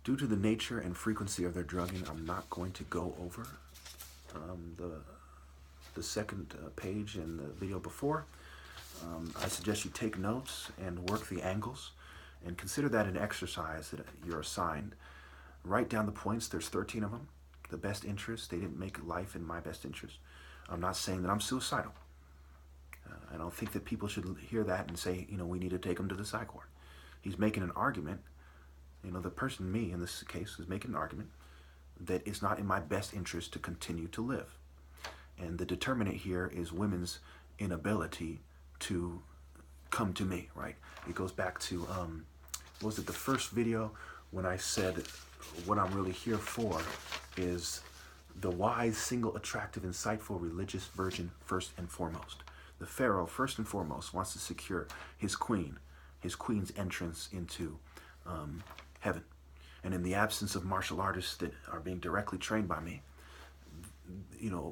Due to the nature and frequency of their drugging, I'm not going to go over the second page in the video before. I suggest you take notes and work the angles, and consider that an exercise that you're assigned. Write down the points. There's 13 of them. The best interest. They didn't make life in my best interest. I'm not saying that I'm suicidal. I don't think that people should hear that and say, we need to take him to the psych ward. He's making an argument. The person, me in this case, is making an argument that it's not in my best interest to continue to live. And the determinant here is women's inability to come to me, right? It goes back to, was it the first video when I said what I'm really here for is the wise, single, attractive, insightful, religious virgin first and foremost. The Pharaoh, first and foremost, wants to secure his queen's entrance into heaven. And in the absence of martial artists that are being directly trained by me,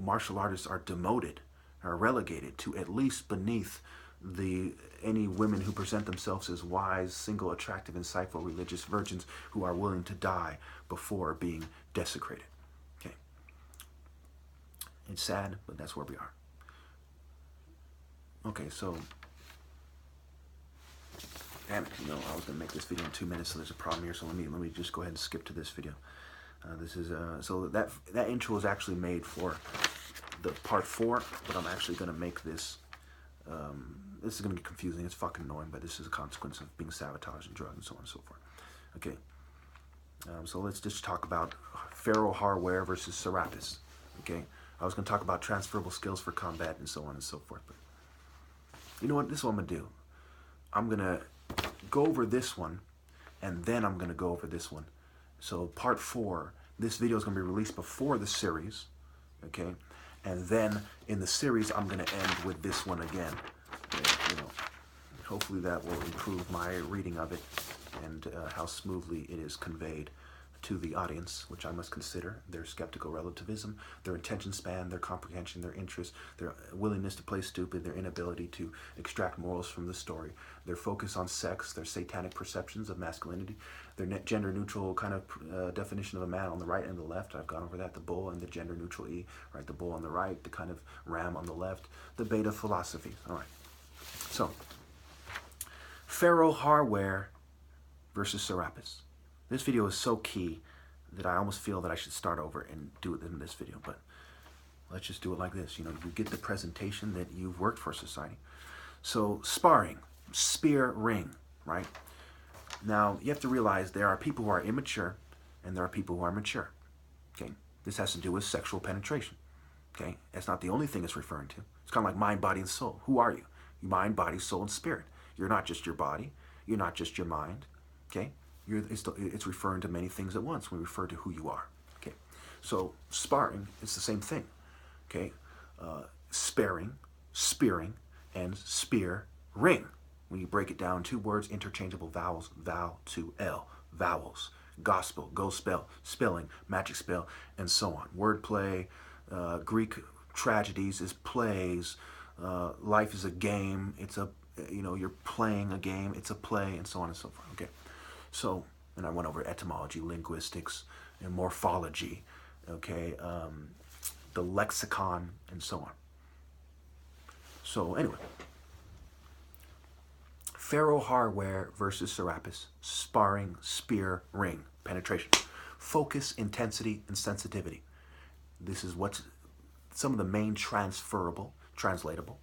martial artists are demoted, are relegated to at least beneath any women who present themselves as wise, single, attractive, insightful, religious virgins who are willing to die before being desecrated. Okay. It's sad, but that's where we are. Okay, so damn it, I was gonna make this video in 2 minutes, so there's a problem here. So let me just go ahead and skip to this video. This is so that intro was actually made for the part 4, but I'm actually gonna make this. This is gonna get confusing. It's fucking annoying, but this is a consequence of being sabotaged and drugged and so on and so forth. Okay. So let's just talk about Pharaoh Har Wer versus Serapis. Okay. I was gonna talk about transferable skills for combat and so on and so forth, but you know what? This is what I'm gonna do. I'm gonna go over this one, and then I'm gonna go over this one. So part 4, this video is gonna be released before the series, okay? And then in the series, I'm gonna end with this one again. Hopefully that will improve my reading of it and how smoothly it is conveyed to the audience, which I must consider their skeptical relativism, their attention span, their comprehension, their interest, their willingness to play stupid, their inability to extract morals from the story, their focus on sex, their satanic perceptions of masculinity, their gender-neutral kind of definition of a man on the right and the left. I've gone over that, the bull and the gender-neutral E, right? The bull on the right, the kind of ram on the left, the beta philosophy. All right. So, Pharaoh Har Wer versus Serapis. This video is so key that I almost feel that I should start over and do it in this video, but let's just do it like this. You get the presentation that you've worked for society. So sparring, spear, ring, right? Now, you have to realize there are people who are immature and there are people who are mature, okay? This has to do with sexual penetration, okay? That's not the only thing it's referring to. It's kind of like mind, body, and soul. Who are you? Mind, body, soul, and spirit. You're not just your body. You're not just your mind, okay? It's referring to many things at once when we refer to who you are. Okay, so sparring is the same thing. Okay, sparing, spearing, and spear ring. When you break it down, 2 words, interchangeable vowels, vow to L, vowels, gospel, go spell, spelling, magic spell, and so on. Wordplay, Greek tragedies is plays. Life is a game. It's a you're playing a game. It's a play, and so on and so forth. Okay. So, and I went over etymology, linguistics, and morphology, okay, the lexicon, and so on. So, anyway, Pharaoh Har Wer versus Serapis, sparring, spear, ring, penetration. Focus, intensity, and sensitivity. This is what's some of the main transferable, translatable,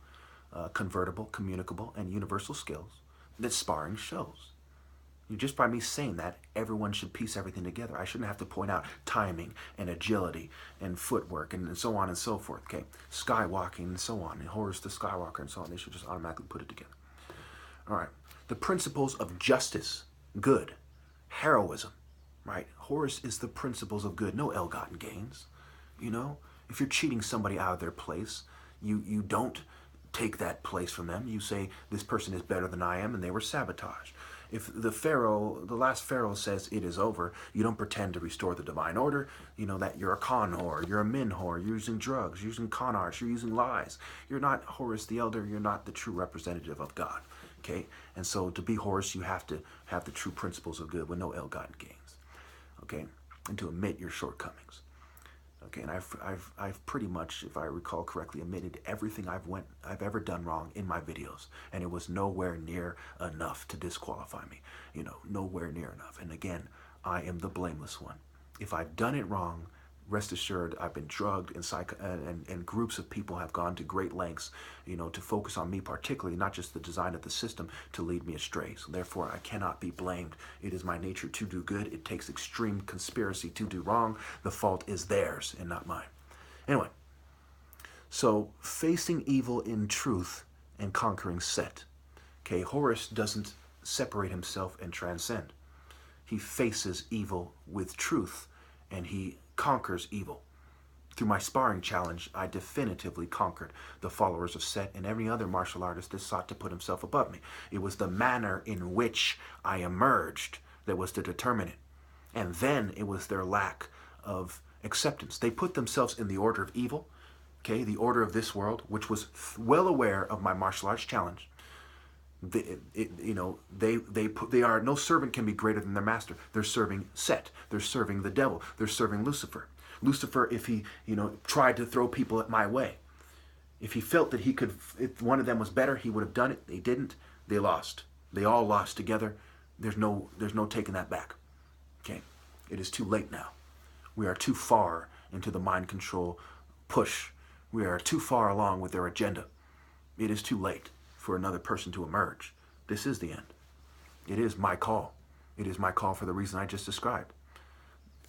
convertible, communicable, and universal skills that sparring shows. Just by me saying that, everyone should piece everything together. I shouldn't have to point out timing and agility and footwork and so on and so forth, okay? Skywalking and so on, and Horus the Skywalker and so on. They should just automatically put it together. All right. The principles of justice, good, heroism, right? Horus is the principles of good, no ill-gotten gains. If you're cheating somebody out of their place, you don't take that place from them. You say, this person is better than I am, and they were sabotaged. If the last pharaoh says it is over, you don't pretend to restore the divine order. That you're a con whore, you're a min whore, you're using drugs, you're using con arts, you're using lies. You're not Horus the Elder, you're not the true representative of God, okay? And so to be Horus, you have to have the true principles of good with no ill-gotten gains, okay, and to admit your shortcomings. Okay, and I've pretty much, if I recall correctly, admitted everything I've ever done wrong in my videos, and it was nowhere near enough to disqualify me. You know, nowhere near enough. And again, I am the blameless one. If I've done it wrong, rest assured, I've been drugged, and groups of people have gone to great lengths, you know, to focus on me particularly, not just the design of the system, to lead me astray. So therefore, I cannot be blamed. It is my nature to do good. It takes extreme conspiracy to do wrong. The fault is theirs and not mine. Anyway, so facing evil in truth and conquering Set. Okay, Horus doesn't separate himself and transcend. He faces evil with truth, and he conquers evil. Through my sparring challenge, I definitively conquered the followers of Set and every other martial artist that sought to put himself above me. It was the manner in which I emerged that was to determine it. And then it was their lack of acceptance. They put themselves in the order of evil, okay, the order of this world, which was well aware of my martial arts challenge. No servant can be greater than their master. They're serving Set. They're serving the devil. They're serving Lucifer. Lucifer, if he, tried to throw people at my way, if he felt that he could, if one of them was better, he would have done it. They didn't. They lost. They all lost together. There's no taking that back. Okay, it is too late now. We are too far into the mind control push. We are too far along with their agenda. It is too late for another person to emerge. This is the end. It is my call. It is my call for the reason I just described.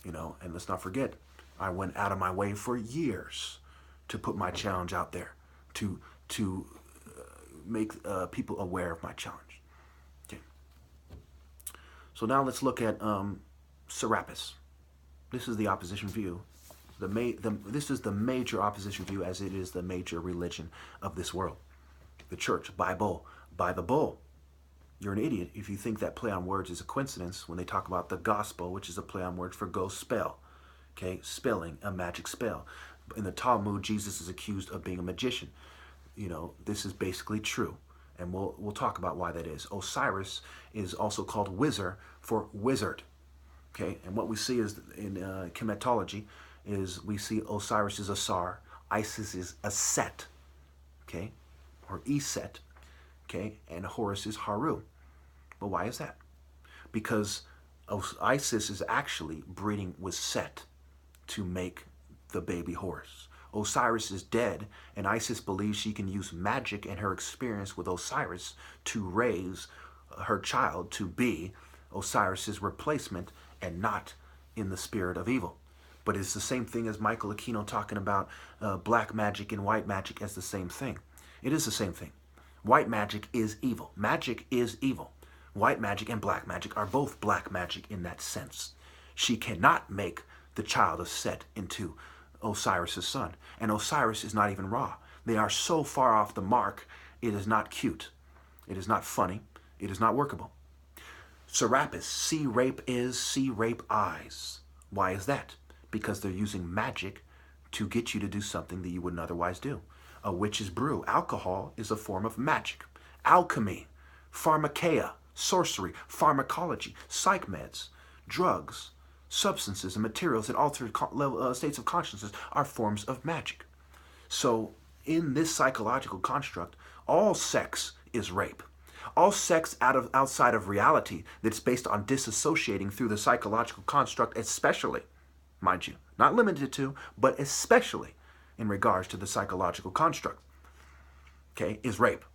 And let's not forget, I went out of my way for years to put my challenge out there, to make people aware of my challenge. Okay. So now let's look at Serapis. This is the opposition view. This is the major opposition view, as it is the major religion of this world. The church, Bible, by the bull. You're an idiot if you think that play on words is a coincidence when they talk about the gospel, which is a play on words for go spell. Okay, spelling, a magic spell. In the Talmud, Jesus is accused of being a magician. This is basically true. And we'll talk about why that is. Osiris is also called Wizard for wizard. Okay, and what we see is in chematology is we see Osiris is Asar, Isis is Aset, okay, or Eset, okay, and Horus is Haru. But why is that? Because Isis is actually breeding with Set to make the baby Horus. Osiris is dead, and Isis believes she can use magic and her experience with Osiris to raise her child to be Osiris's replacement and not in the spirit of evil. But it's the same thing as Michael Aquino talking about black magic and white magic as the same thing. It is the same thing. White magic is evil. Magic is evil. White magic and black magic are both black magic in that sense. She cannot make the child of Set into Osiris's son. And Osiris is not even Ra. They are so far off the mark, it is not cute. It is not funny. It is not workable. Serapis, see rape is, see rape eyes. Why is that? Because they're using magic to get you to do something that you wouldn't otherwise do. A witch's brew. Alcohol is a form of magic. Alchemy, pharmakeia, sorcery, pharmacology, psych meds, drugs, substances, and materials that alter states of consciousness are forms of magic. So in this psychological construct, all sex is rape. All sex outside of reality that's based on disassociating through the psychological construct, especially, mind you, not limited to, but especially in regards to the psychological construct, okay, is rape.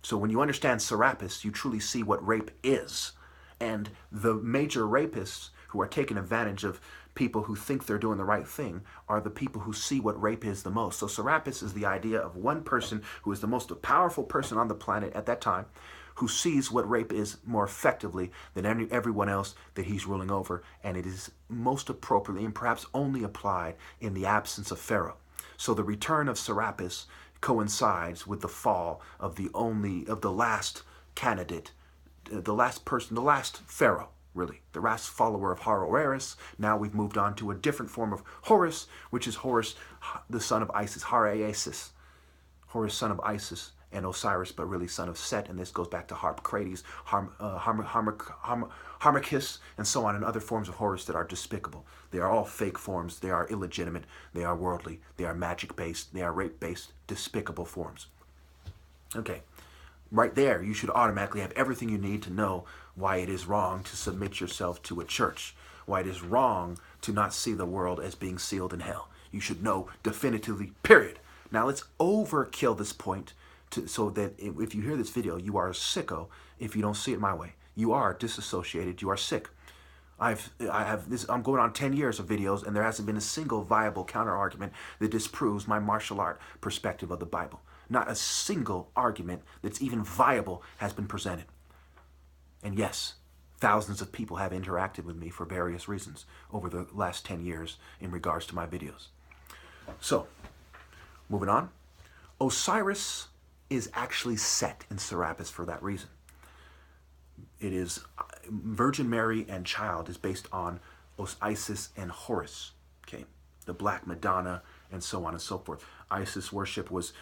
So when you understand Serapis, you truly see what rape is. And the major rapists who are taking advantage of people who think they're doing the right thing are the people who see what rape is the most. So Serapis is the idea of one person who is the most powerful person on the planet at that time, who sees what rape is more effectively than everyone else that he's ruling over, and it is most appropriately and perhaps only applied in the absence of Pharaoh. So the return of Serapis coincides with the fall of the last candidate, the last person, the last Pharaoh, really, the last follower of Har Wer. Now we've moved on to a different form of Horus, which is Horus, the son of Isis, Horus, son of Isis, and Osiris, but really son of Set, and this goes back to Harpocrates, Harmachis, and so on, and other forms of Horus that are despicable. They are all fake forms. They are illegitimate. They are worldly. They are magic-based. They are rape-based, despicable forms. Okay, right there, you should automatically have everything you need to know why it is wrong to submit yourself to a church, why it is wrong to not see the world as being sealed in hell. You should know definitively, period. Now let's overkill this point so that if you hear this video, you are a sicko if you don't see it my way. You are disassociated. You are sick. I'm going on 10 years of videos, and there hasn't been a single viable counter-argument that disproves my martial art perspective of the Bible. Not a single argument that's even viable has been presented. And yes, thousands of people have interacted with me for various reasons over the last 10 years in regards to my videos. So, moving on. Osiris is actually Set in Serapis for that reason. It is Virgin Mary and Child is based on Isis and Horus, okay, the Black Madonna, and so on and so forth. Isis worship was,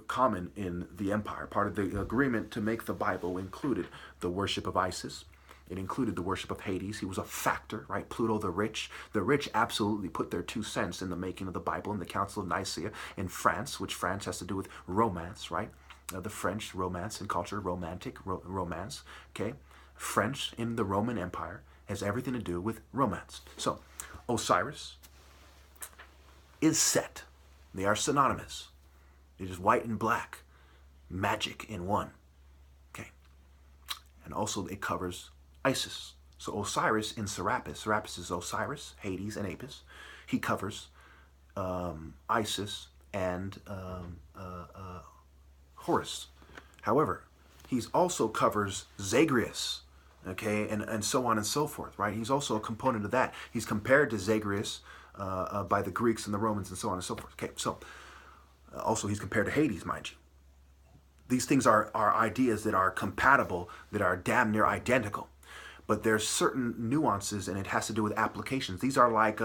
common in the empire. Part of the agreement to make the Bible included the worship of Isis. It included the worship of Hades. He was a factor, right? Pluto the rich. The rich absolutely put their 2 cents in the making of the Bible in the Council of Nicaea in France, which France has to do with romance, right? The French romance and culture, romantic romance, okay? French in the Roman Empire has everything to do with romance. So, Osiris is Set. They are synonymous. It is white and black, magic in one, okay? And also it covers Isis. So Osiris in Serapis. Serapis is Osiris, Hades, and Apis. He covers Isis and Horus. However, he also covers Zagreus, okay, and so on and so forth, right? He's also a component of that. He's compared to Zagreus by the Greeks and the Romans and so on and so forth. Okay, so also he's compared to Hades, mind you. These things are ideas that are compatible, that are damn near identical. But there's certain nuances, and it has to do with applications. These are like,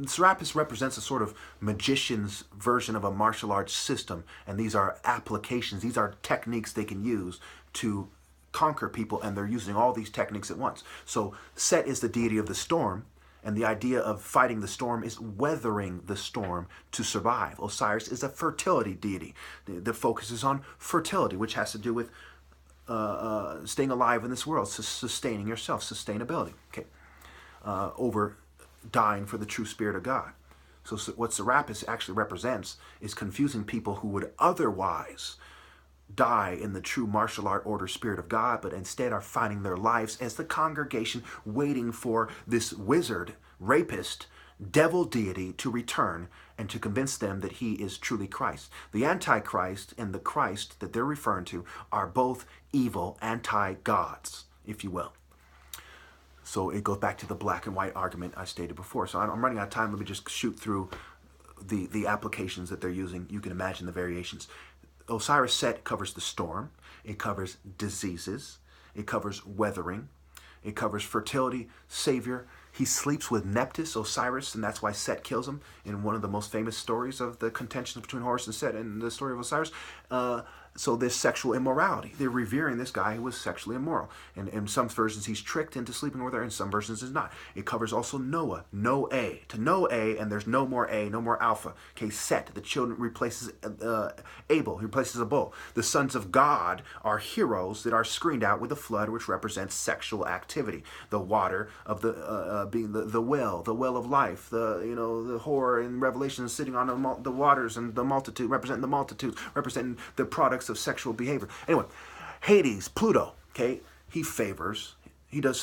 Serapis represents a sort of magician's version of a martial arts system, and these are applications. These are techniques they can use to conquer people, and they're using all these techniques at once. So Set is the deity of the storm, and the idea of fighting the storm is weathering the storm to survive. Osiris is a fertility deity. The focus is on fertility, which has to do with staying alive in this world, sustaining yourself, sustainability, okay, over dying for the true spirit of God. So what Serapis actually represents is confusing people who would otherwise die in the true martial art order spirit of God, but instead are finding their lives as the congregation waiting for this wizard, rapist, devil deity to return and to convince them that he is truly Christ. The Antichrist and the Christ that they're referring to are both evil anti-gods, if you will. So it goes back to the black and white argument I stated before. So I'm running out of time. Let me just shoot through the applications that they're using. You can imagine the variations. Osiris Set covers the storm. It covers diseases. It covers weathering. It covers fertility, savior. He sleeps with Nephthys, Osiris, and that's why Set kills him in one of the most famous stories of the contention between Horus and Set and the story of Osiris. So there's sexual immorality. They're revering this guy who was sexually immoral. And in some versions, he's tricked into sleeping with her. In some versions, it's not. It covers also Noah, no A. To no A, and there's no more A, no more alpha. Okay, Set, the children replaces Abel, he replaces a bull. The sons of God are heroes that are screened out with the flood, which represents sexual activity. The water of the being the well of life. The whore in Revelation sitting on the waters, and the multitude representing the multitudes, representing the products of sexual behavior. Anyway, Hades, Pluto, okay, he does,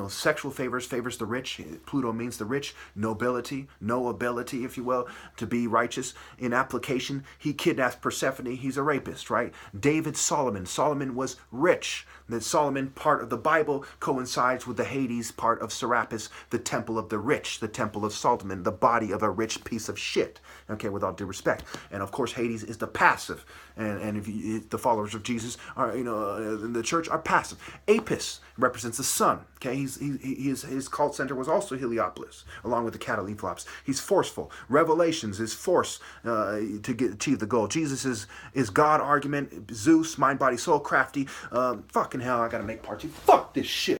sexual favors the rich. Pluto means the rich, nobility, no ability, if you will, to be righteous. In application, he kidnaps Persephone. He's a rapist, right? David, Solomon was rich. The Solomon part of the Bible coincides with the Hades part of Serapis, the temple of the rich, the temple of Solomon, the body of a rich piece of shit, okay, with all due respect. And of course, Hades is the passive. And if the followers of Jesus are, in the church are passive. Apis represents the sun. sun. Okay, his cult center was also Heliopolis, along with the Cataleplops. He's forceful. Revelations is force to achieve the goal. Jesus is God argument. Zeus, mind, body, soul, crafty. Fucking hell, I gotta make part 2. Fuck this shit.